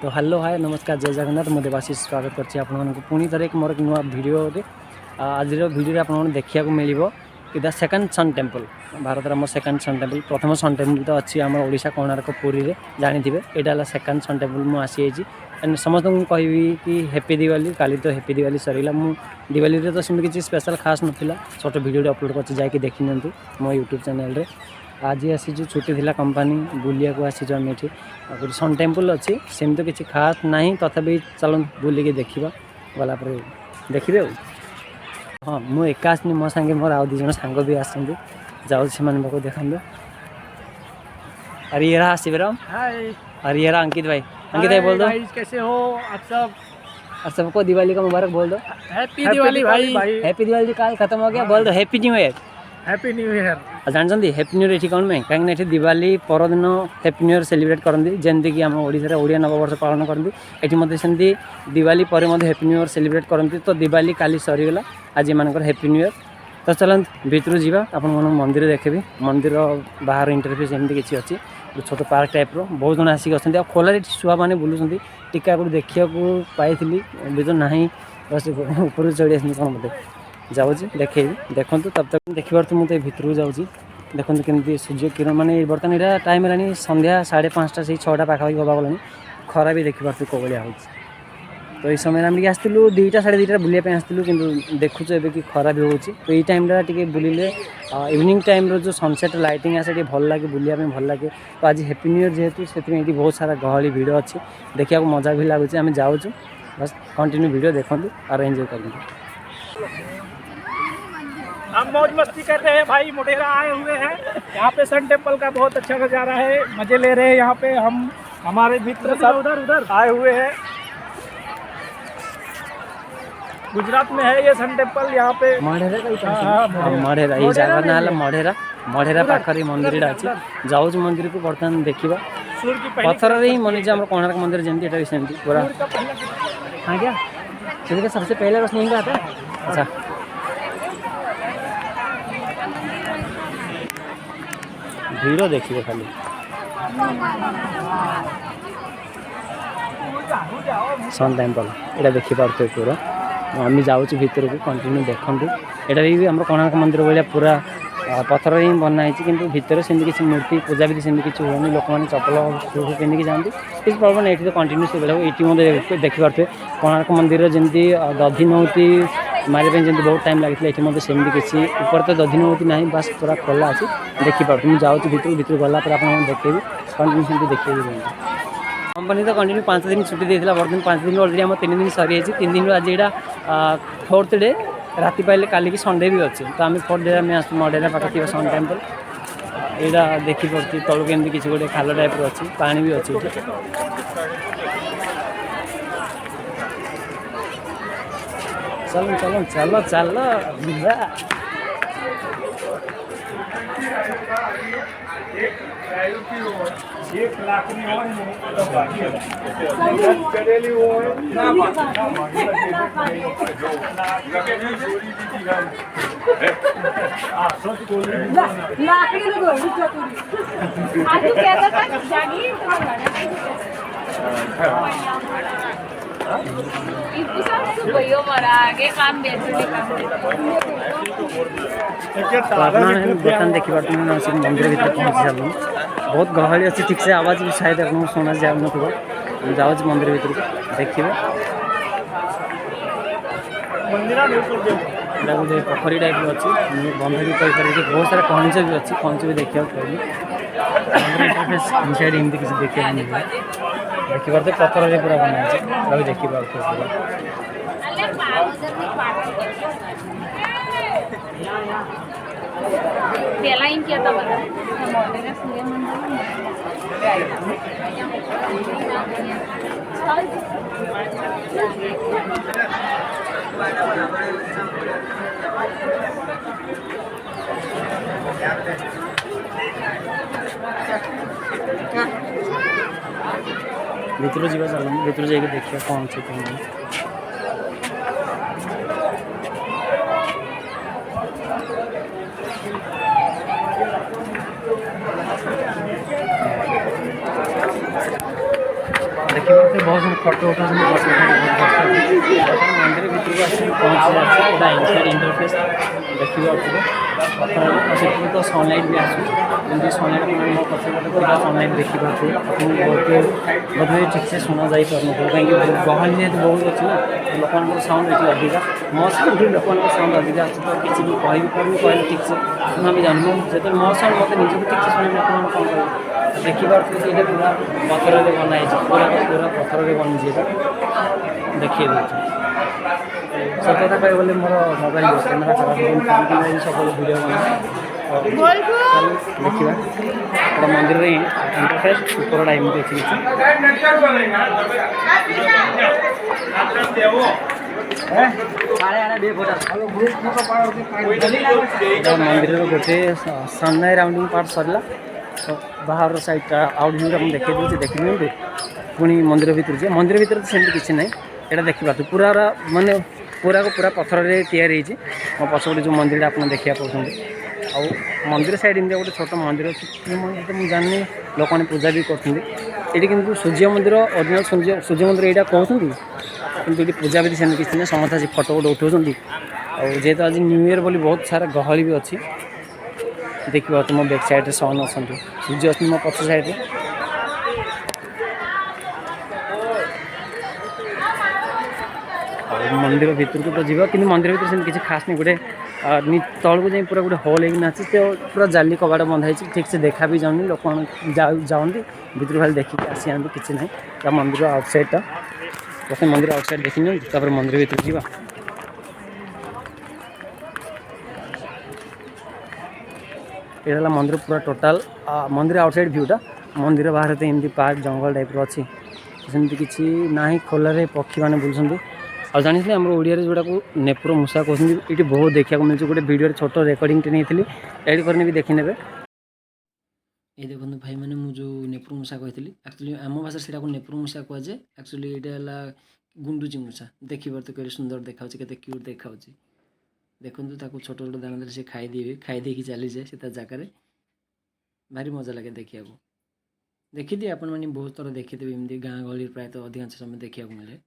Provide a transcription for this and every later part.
तो hello hi नमस्कार जय जगन्नाथ मु देवाशीष स्वागत करछि आपन पुणी थे मोर एक नुआ भिडियो आज भिडियो आप देखा मिल इटा सेकंड सन टेम्पल भारत आम सेकंड सन टेम्पल प्रथम सन टेम्पल तो अच्छी आम ओडिशा कोणार्क पुरी रे जानी थे यहाँ सेकंड सन टेम्पल मुझे आसी समस्त कहबी कि हैप्पी दिवाली काली तो हैप्पी दिवाली सरीला मु दिवाली रे तो सेमती किसी स्पेशल खास नाला छोट वीडियो अपलोड कर जाकि देखी नि मो यूट्यूब चैनल रे आज आसी जो छुट्टी थी कंपानी बुलिया को आसी आम ये सन टेम्पल अच्छी सेमती किसी खास ना तथापि चलो बुलिकी देखा गला देखिए हाँ मुझे एका आसनी मो सांगे मोर आउ दीज सांग भी आसती जाऊँ से देखा अरे ये रहा शिवराम अरे ये रहा अंकित भाई बोल दो कैसे हो आप सबको दिवाली का मुबारक बोल दो। हैप्पी दिवाली भाई हैप्पी दिवाली काल खत्म हो गया बोल दो happy new year. Happy new year जानते हैप्पी न्यू ईयर ये कौन में कहीं दिवाली परदिन हैप्पी न्यू ईयर सेलिब्रेट करती जमती कि आम ओडिशा ओडिया नववर्ष पालन करती ये मत सेमती दिवाली पर हैप्पी न्यू ईयर सेलिब्रेट करती तो दिवाली काली सरीगला आज एम हैप्पी न्यू ईयर तो चलते भितर जावा आप मंदिर देखेबी मंदिर बाहर इंटरफेस एमती किसी अच्छी छोट पार्क टाइप बहुत जन आसिक अच्छा खोल छुआ मैंने बुलूँ टीका को देखा पाई तो ना बस ऊपर चढ़ी आस कौन मत जाऊँगी देखेबी देखूँ तब तक देखिए मुझे भितर जाऊँगी देखते केमती सूर्य किरण माने बर्तमान यहाँ टाइम है संध्या 5:30 से 6टा पाखापाखि हवा गलानी खरा भी देखिपे कौ भाया हो तो ये समय आम आसलु 2टा 2:30 बुलाप आसलु कि देखुच ए कि खरा भी हो तो ये टाइम टे बुलिले इवनिंग टाइम रो जो सनसेट लाइटिंग आसे भल लगे बुलाया भल लगे तो आज हैप्पी न्यू ईयर जेहेतु से बहुत सारा गहली भिड़ अच्छी देखा मजा भी लगुच आम जाऊँ बस कंटिन्यू वीडियो देखते और एंजॉय करेंगे। हम मौज मस्ती कर रहे हैं भाई मोटेरा आए हुए हैं यहाँ पे सन टेम्पल का बहुत अच्छा नज़ारा है मज़े ले रहे हैं यहाँ पे हम हमारे मित्र सब उधर आए हुए हैं। गुजरात में है ये सन टेम्पल यहाँ पे मढ़ेरा ये जगह ना मढ़ेरा पाखर मंदिर अच्छी जाऊँ मंदिर को बर्तमान देखा पत्थर ही मनीज आम कोणार्क मंदिर जमी भी सेमती पूरा हाँ क्या चलिए सबसे पहले रोशनी इनका आता है। अच्छा भीड़ देखिए खाली सन टेम्पल यहाँ देखिपे पूरा आम जाऊँ भितर को कंटिन्यू देखूँ यहाँ भी आम कोणार्क मंदिर भाया पूरा पत्थर ही बनाई कि भितर सेमती किसी मूर्ति पूजा भी सेमती किसी हुए लोक मैंने चपल शू पिंधिकी जाती किसी प्रॉब्लम ये तो कंटिन्यू से ये देखिपे कोणार्क मंदिर जमी दधिनौती मारे जमी बहुत टाइम लगी ये सेमती किसी ऊपर तो दधिनौती ना बस पूरा खोला अच्छी देखिपे मुझे जाऊँ भितर गला आप देखेबी कंटिन्यू सेमती देखिए कंपनी तो कंटिन्यू 5 दिन छुट्टी देता बर्तमान 5 दिन अलरेडी आम 3 दिन सरी 3 दिन आज यहाँ 4th डे राति पाइले काली की संडे भी अच्छे तो आम 4th डे आम मढ़ेरा पाख थी सन टेम्पल यहाँ देखिपे तलू केमती किसी गोटे खाल टाइप अच्छी पानी भी अच्छी चलो चलो चलो चलो एक लाख बर्तमान देखिए मंदिर भर पहुँची सारूँ बहुत गहली अच्छी ठीक से आवाज़ भी शायद आपको शुणा जाऊन जाऊँ मंदिर भर देखिए गोटे पोखरी टाइप अच्छी बंध भी कही बहुत सारा कंच भी अच्छी कंच भी देखा कहली साइड एमती किसी देखा देखिए पत्थर पूरा बनाई देखिए क्या था भितर जा चल भितर जाके देखिए कौन से कौन देखिए बहुत सारे फोटो उठा मंदिर भितर आस पहुँची इंटरफेस देखिए से तो सनलाइट भी आसुँच सनलाइट मो पचर सनलाइट देखिए बहुत बोधे ठीक से शुणा जा पार कहीं गहली जेहतु बहुत अच्छी ना लोक साउंड ये अधिका मो साउंड लोक साउंड अधिका अच्छे तो किसी भी कह भी पार्टी कहले ठीक से शुणा भी जानू जो मो साउंड मत निजी ठीक से शुणी लोक कौन कह देखिए कि ये पूरा पथर से बनाई पूरा पूरा पथर से बनी देखिए सत कथा कह गले मोर मोबाइल कैमेरा खराब सब वीडियो देखा गोटे मंदिर इंटरफेस ऊपर एमती अच्छी मंदिर गोटे सन्नाई राउंडिंग पार्ट सरला तो बाहर साइड आउट व्यू देखी दूसरी देखी दिखाँ पुणी मंदिर भितर जे मंदिर भितर तो सेमती किसी ना यहाँ देखा पूरा माने पूरा को पूरा पथर या मो पछपटे जो मंदिर आप देखा पाते आ मंदिर साइड एमती गोटे छोट मंदिर अच्छी मंदिर तो मुझे जानी लोक मैंने पूजा भी करते कि सूर्य मंदिर ओरिजिनल सूर्य मंदिर यहाँ कहते कि ये पूजा भी सेमती किसी ना समस्त आज फटो गोटे उठाऊँ जेहेतु आज न्यू इयर बोली बहुत सारा गहली भी अच्छी देखिए तुम बैक साइड सन अच्छा सूर्य अच्छी मो पछ साइड मंदिर भितर को तो जीवा कि मंदिर भर से किसी खास नहीं गोटे तल को जाए पूरा गोटे हल होना तो पूरा जाली कबाड़ बंधा है ठीक से देखा भी जाऊनी लोक जाती भितर खाली देखिए आसी आती किसी ना मंदिर आउटसाइडटा प्रथम मंदिर आउटसाइड देखी निपर मंदिर भितर जीवा ये मंदिर पूरा टोटाल मंदिर आउटसाइड व्यूटा मंदिर बाहर तो एमती पार्क जंगल टाइप अच्छी सेमती किसी ना खोलारे पक्षी मैंने बुलूँ आ जानी आम ओडिया जोड़ा को नेपुर मूषा कहते ये बहुत देखा मिलूँ गोटे वीडियो छोट रेकर्डिंग टे नहीं एड करने भी देखी ने ये देखो भाई मैंने मुझे नेपुर मूषा कही एक्चुअली आम भाषा से नेपुर मूषा कहुए एक्चुअली यहाँ गुंडुची मूषा देखिए तो कहीं सुंदर देखा के क्यूट देखा देखो छोट छोट दाना से खाई चली जाए से जगह भारी मजा लगे देखा देखी दिए आपण मैंने बहुत थर देखी एमती गाँ गहली प्रायतः अधिकांश समय देखा मिले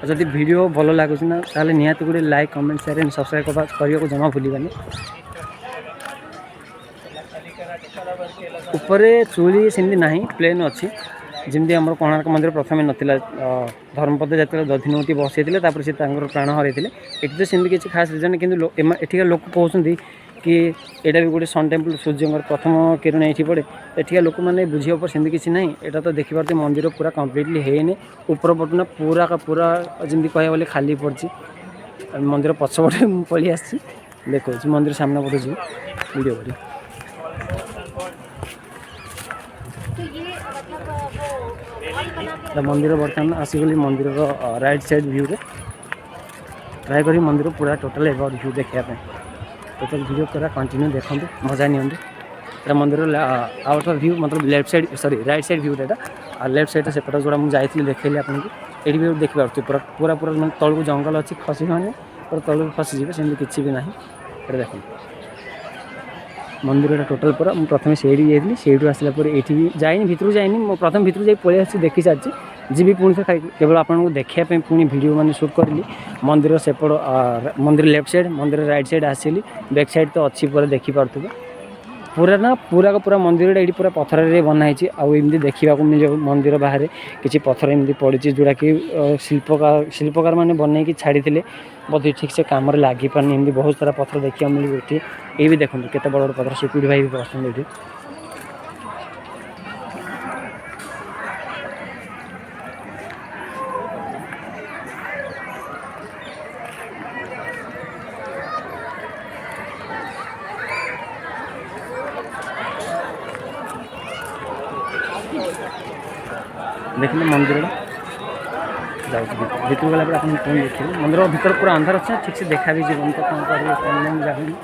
जदि वीडियो भल लगुच ना ताले निहाती गोटे like comment share and subscribe करने को जमा भूलबानी ऊपर चूली सेमती ना प्लेन अच्छी जमी आम कोणार्क मंदिर प्रथम नाला धर्मपद जो दधिनवती बसई से प्राण हर ये तो सेमती किसी खास रिजन कि लोक कहते कि यहाँ भी गोटे सन टेम्पल सूर्य प्रथम किरण ये पड़े एठिका लोक मैंने बुझे पर सेमती किसी ना यहाँ तो देखिए मंदिर पूरा कम्प्लीटली है ऊपर पटना पूरा का पूरा जमी कह बोले खाली पड़ी मंदिर पछपटे पलि आसी देखो मंदिर सामने पटे जी वीडियो कर मंदिर बर्तमान आसीगली मंदिर राइट साइड व्यू रे ट्राए करी मंदिर पूरा टोटल एबाउट व्यू देखापी टोटल वीडियो पूरा कंटिन्यू देखते मजा नि मंदिर आउटर व्यू मतलब left side sorry right side view यहाँ लेफ्ट साइड सेपट जोड़ा मुझे जाइए देखी आपको ये भी देखिए पूरा पूरा पूरा मैं तलू जंगल अच्छी खसी मैंने पूरा तलू खसीजे सेमती किसी भी ना ये देख मंदिर टोटल पूरा मुझे प्रथम से जाइए आसला ये जाइनी भितर जाइनी प्रथम भितर जा पलि आसी देखी सारी जी पुणी थे केवल आपको देखापी पुणी वीडियो मैंने शूट करी मंदिर सेपट मंदिर लेफ्ट साइड मंदिर राइट साइड आसिली बैक साइड तो अच्छी पूरा देखिपे पूरा ना पूरा का पूरा मंदिर ये पूरा पथर बनाई आमती देखा मिले मंदिर बाहर किसी पथर एमती पड़ी जोड़ा कि शिल्पकार मैंने बनई छाड़ी बोधे ठीक से कम लगी पारनी एमती बहुत सारा पथर देखा मिले ये भी देखो केते बड़ बड़ पथर सिक्यूरिटी भाई भी बसुँच ये देखिए मंदिर भितर गला आप देखिए मंदिर भीतर पूरा अंधार अच्छे ठीक से देखा भी जीवन तो कौन करेंगे कौन नहीं जानी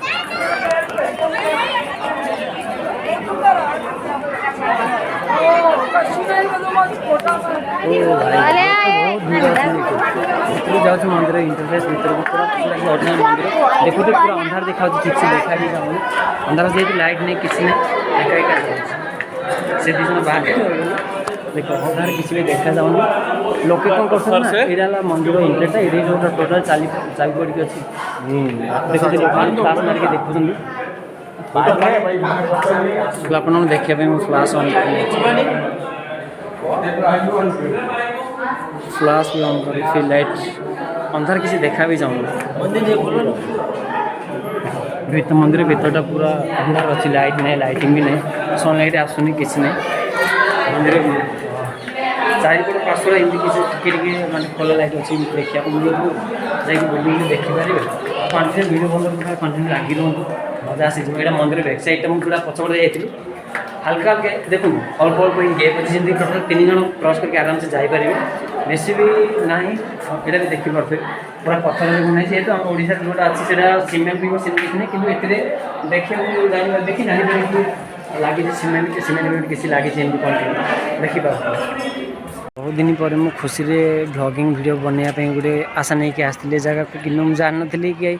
जाऊँ मंदिर इंटरफेस भीतर पूरा पूरा ओरिजिनल मंदिर देखो तो पूरा अंधार देखा ठीक से देखा भी जाऊँ अंधार जेहतु लाइट नहीं किसी नहीं एका एका से बाहर देख अंधार किसी भी देखा जाऊन लोके कौन कर ना मंदिर इंट्रेटा ये जो टोटल चाबी पड़ी अच्छी देखो फ्लाश मारिक देखुं आप देखा फ्लाश ऑन फ्लाश भी ऑन कर फिर लाइट अंधार किसी देखा भी जाऊन मंदिर भीतर पूरा अंधार अच्छी लाइट नहीं लाइटिंग भी नहीं सनलाइट आसुनी किसी नहीं मंदिर चारिपट पार्श्वर एमती किसी टे माने खोला लाइट अच्छी देखा मिले जाकि बुल देखिपारे कंटिन्यू भिडियो बंद कंटिन्यू लगी रुहतु मजा आसी यहाँ मंदिर बैक साइड मुझे पूरा पछपटे जाइए हल्का हल्का देखो अल्प अल्प गेप अच्छी जमी टोटाल 3 जन क्रॉस करके आराम से जापर बेसी भी ना यहाँ भी देखिपे पूरा पत्थर बनाई जेहतु आम ओडिशा जोटा अच्छी से सीमेंट भी सेमती नहीं कि देखा देखी जापर कि लगी सीमेंट किसी लगी कंटिन्यू देखिपार बहुत दिन पर मुझे खुशी ब्लॉगिंग वीडियो बनवाई गोटे आशा नहीं कि आसती जगह को कि मुझे जान नी कि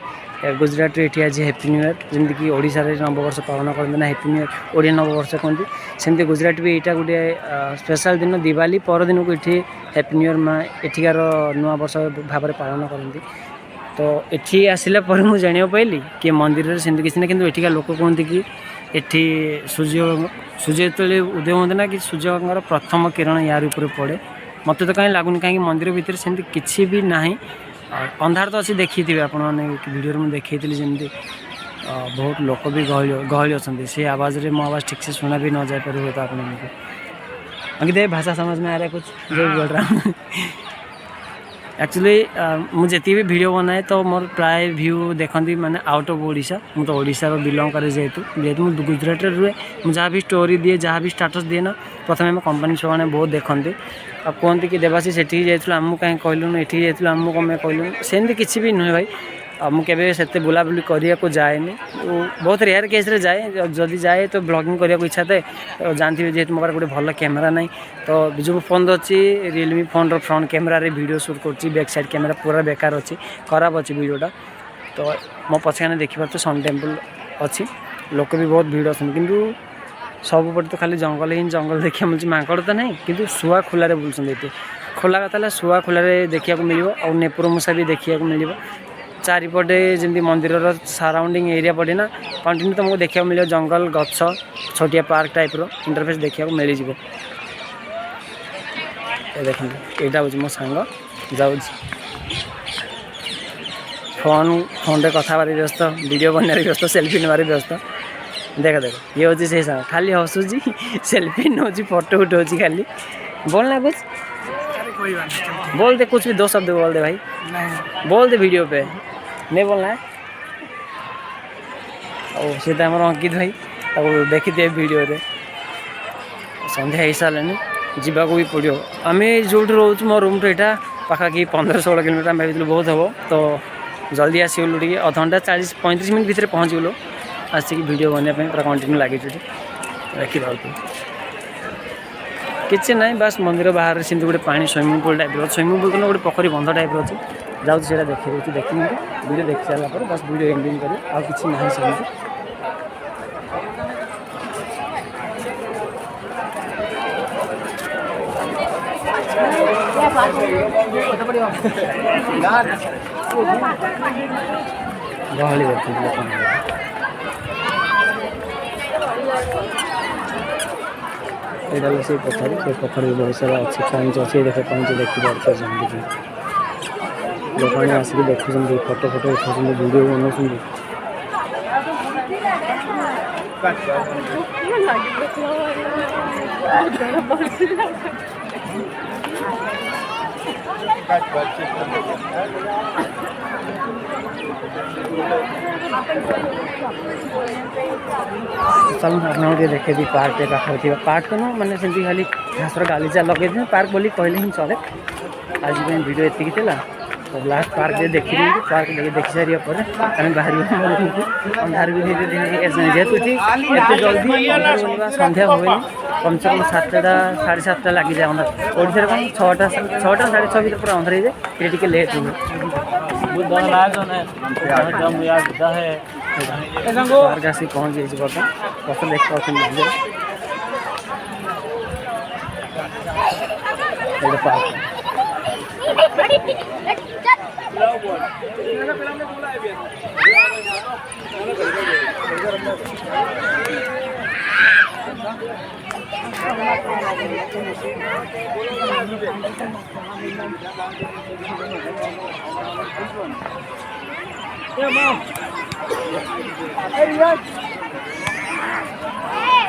गुजरात ये आज हैप्पी न्यू इयर जमीक ओडिशा नववर्ष पालन करते ना हैप्पी न्यू इयर ओडिया नववर्ष कहते सेमती गुजरात भी यहाँ गोटे स्पेशल दिन दिवाली पर दिन को ये हैप्पी न्यू इयर माँ एठिकार नुआ वर्ष भाव में पालन करती तो ये आसला मुझे जाना पाइली कि मंदिर सेमती किसी ना कि एठिका लोक कहते कि एठी सूर्य जो उदय होते ना कि सूर्य प्रथम किरण यार ऊपर पड़े मत तो कहीं लगुनि कहीं मंदिर भितर सेमती किसी भी ना अंधार तो अच्छी देखी थे आपने वीडियो में देखी जमी बहुत लोक भी गहली अच्छा से आवाज़ रे मो आवाज़ ठीक से सुना भी न जापर हुए तो आपको भाषा समझ में आ रहा है कुछ जो भी बोल रहा हूँ एक्चुअली मुझे भी वीडियो बनाए तो मोर प्राय व्यू देखती माने आउट ऑफ ओडिशा मुझे तो ओडिशा बिलोंग करे जेहेतु मुझे गुजरात रुए मुझे जहाँ भी स्टोरी दिए जहाँ भी स्टाटस दिए ना प्रथम कंपनी छुआ मैंने बहुत देखते अब कहते कि देवासी से जाइए आमको कहीं कहलुन ये जाइए आमको कमें कहलुन सेमती किसी भी नुहे भाई मुझे से बुलाबुली करने को जाएनि बहुत रेयर केस रे जाए जदि जाए तो ब्लॉगिंग करने को इच्छा थाए जानते जेहतु मोबाइल गोटे भल कैमेरा ना तो जो फोन अच्छी Realme phone front camera video shoot कर बैक साइड कैमेरा पूरा बेकार अच्छी खराब अच्छी वीडियोटा तो मो पछाने देखिए सन टेम्पल अच्छी लोक भी बहुत भीड़ अच्छा किंतु सबुपटे तो खाली जंगल ही जंगल देखा मिलूँ माकड़ तो नहीं कि शुआ खोलार बुलूँ खोला कथा शुआ खोलार देखा मिले और नेपुर मूषा भी देखा मिले चारिपटे जमी मंदिर सराउंडिंग एरिया पड़े ना कंटिन्यू तुमको देखा मिले जंगल गछ छोटिया पार्क टाइप इंटरफेस देखा मिल जाए देखते यहाँ हूँ मो सांग जाऊँ फोन रे कथा व्यस्त वीडियो बनने व्यस्त सेल्फी नेबार व्यस्त देख देख ये हूँ से सांग खाली हसुची सेल्फी नौ फोटो उठाऊँ खाली बोलना कुछ बोल दे कुछ भी 2 शब्द बोल दे भाई नहीं बोल दे वीडियो पे नहीं बोलना है और सीधा हमारा अंकित भाई अब देखी थे वीडियो रे संध्या हो सारे जावाक भी पड़ो आम जो रोच मो रूम तो यहाँ पाखापाखि 15-16 किलोमीटर आम भाई बहुत हम तो जल्दी आसगलु टे अध घंटा 40-35 मिनट भितर पहुँचगलु आसिक वीडियो बनवाई पूरा कंटिन्यू लगे देखी किसी ना बस मंदिर बाहर से गोटे पानी swimming pool type swimming pool तो गोटे पोखरी बंध टाइप अच्छे जाऊँ से देखिए देखी वीडियो देख सारापर बस वीडियो एंडिंग कर आउ कि ना सेमती गहली यहाँ से पोखर भी बहुत सारा अच्छी पॉइंट अच्छे देख पॉइंट देखी पार्टी लोक मैंने आसिक देखुं फोटो उठाऊँ वीडियो बनाऊँ चल आपके देखे दी पार्क के पाखे पार्क तो ना मैंने सेमती खाली घासर गालीचा लगे पार्क बोली कहले ही चले आज वीडियो एतिक तो लास्ट पार्क देखी पार्क देखी सारे आम बाहर अंधार भी जेहेतु एत जल्दी सन्ध्या हुए कम से कम 7टा 7:30 लगी जाए अंधार ओडिशा कौन 6टा 6:30 भर पूरा अंधार हो जाए लेट हुए पार्क आसी पहुँच जाइए बस देख ଏଇଟା ପାର୍କ।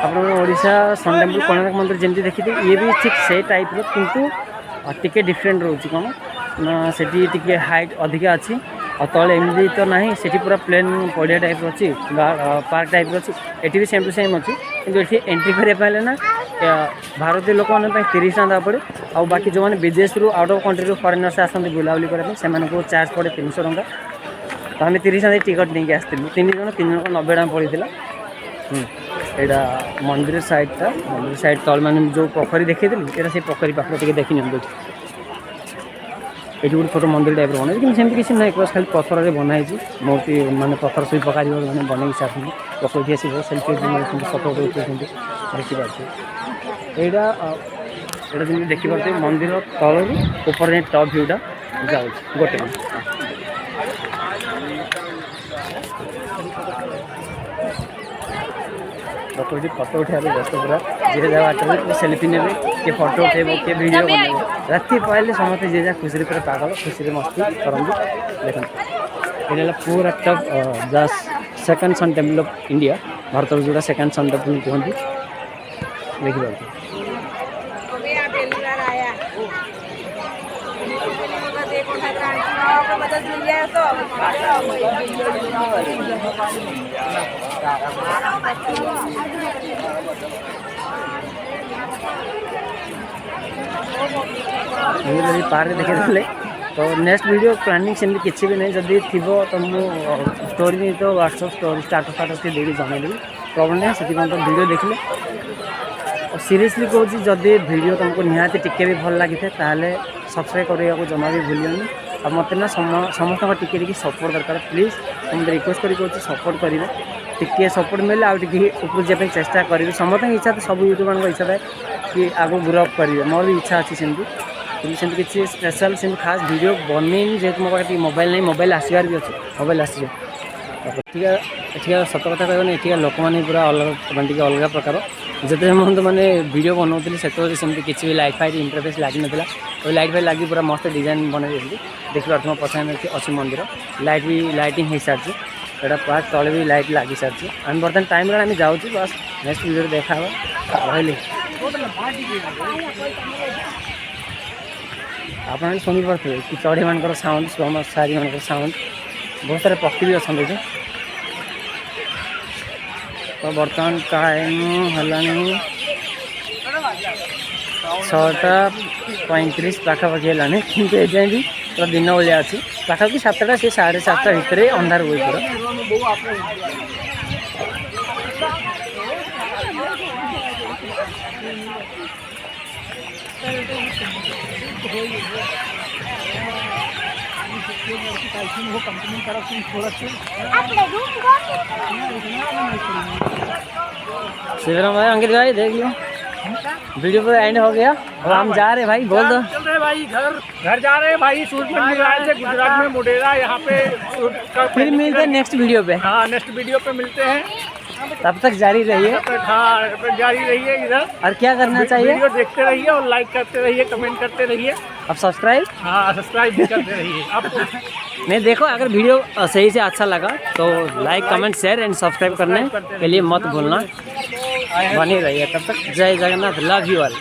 आप ओडिशा सन टेम्पल कोणार्क मंदिर जमी देखी ये भी ठीक से टाइप किंतु टिके डिफरेंट रोचे कौन ना सेठी टिके हाइट अधिका अच्छी और तले एमती तो ना से पूरा प्लेन पड़िया टाइप अच्छी पार्क टाइप अच्छी एटी भी सेम टू सेम अच्छी किंतु ये एंट्री करने ना भारतीय लोक मैंने 30 टका पड़े और बाकी जो मैंने विदेश रू आउट ऑफ कंट्री रू फॉरेनर्स आसते बुलाबुली करने से चार्ज पड़े 300 टका तो आम 30 टका टिकट नहीं आसलु 3 जन 3 जन 90 टका पड़ता। यहाँ मंदिर साइडटा मंदिर साइड तल मैंने जो पोखरी देखी ये से पोखरी पाखे टे देखी नि ये गोटे छोट मंदिर टाइप बना कि सेमती किसी ना खाली पथर से बनाई मूर्ति मैंने पथर सुई पकड़ मैंने बन सारी पकड़ आस सेल्फी फटो उठे देखिए यहाँ जमी देखिपे मंदिर तल ऊपर टप भ्यूटा जाऊँ गोटे लोक ये फटो उठार व्यस्त पूरा जे जगह बाटे सेल्फी ने किए फटो उठेब किए वीडियो बनइब राति पाइले समस्त जे जहाँ खुशी पूरा पागल खुशी मस्ती करते देखते ये पूरा टप the second sun temple of India Bharat जोड़ा सेकेंड सन टेम्पल कहते देखिए पार्क देखिए तो नेक्स्ट वीडियो प्लानिंग सेमती किसी भी नहीं जदि थी तो मुझे स्टोरी नहीं तो व्हाट्सएप स्टोरी स्टाटस के देगी जनइदेवी प्रॉब्लम नहीं से तो वीडियो देखिले और सीरियसली कहूँ जदि वीडियो तुमको निहाती टिके भी भल लगी ताले सब्सक्राइब करने को जमा भी भूलियोनी और मत ना समस्त टिके सपोर्ट दरकार प्लीज तुम रिक्वेस्ट करी सपोर्ट करेंगे टिके सपोर्ट मिले आउ टे ऊपर जाए चेष्टा करेंगे समस्त इच्छा तो सब यूट्यूबर इच्छा था कि आगे ग्रो अप करेंगे मोर भी इच्छा अच्छी सेमती सेमती किसी स्पेशल सेमती खास वीडियो बनईनी जेहतु मो पाखे मोबाइल नहीं मोबाइल आसबार भी अच्छे मोबाइल आसी एठिका सत कथा कहना एठिका लोक मैंने पूरा अलग मैंने अलग प्रकार जिते मन मैंने वीडियो बनाऊली से किसी भी लाइट फाइट इंटरफेस लगी ना तो लाइट फाइट लगी पूरा मस्त डिजाइन बनाई देखिए तुम पछाड़ अच्छी मंदिर लाइट भी लाइटिंग हो सारी एटा पार्क तले भी लाइट लगी सारी आम बर्तमान टाइम आम जाऊँ बस नेक्स्ट वीडियो देखा रही आप शुणी पारे कि चढ़ी मान साउंड सारी मान साउंड बहुत सारे पक्षी भी अच्छा तो बर्तमान टाइम है 6:35 पाखापाखि है कि एजाएं भी पूरा दिन भाया अच्छी पाखापाखि 7टा से 7:30 भितर अंधार हुए पूरा शिवराम भाई अंकित भाई देख लियो वीडियो पर एंड हो गया और हम जा रहे भाई बोल दो चल रहे भाई घर जा रहे हैं भाई शूट करने आए थे गुजरात में मोढेरा यहाँ पे फिर मिलते हैं नेक्स्ट वीडियो पे। हाँ नेक्स्ट वीडियो पे मिलते हैं तब तक जारी रहिए। हाँ जारी रहिए इधर और क्या करना चाहिए वीडियो देखते रहिए और लाइक करते रहिए कमेंट करते रहिए अब सब्सक्राइब हाँ सब्सक्राइब भी करते रहिए आप नहीं देखो अगर वीडियो सही से अच्छा लगा तो like comment share and subscribe करने के लिए मत भूलना बने रहिए तब तक जय जगन्नाथ लव यू ऑल।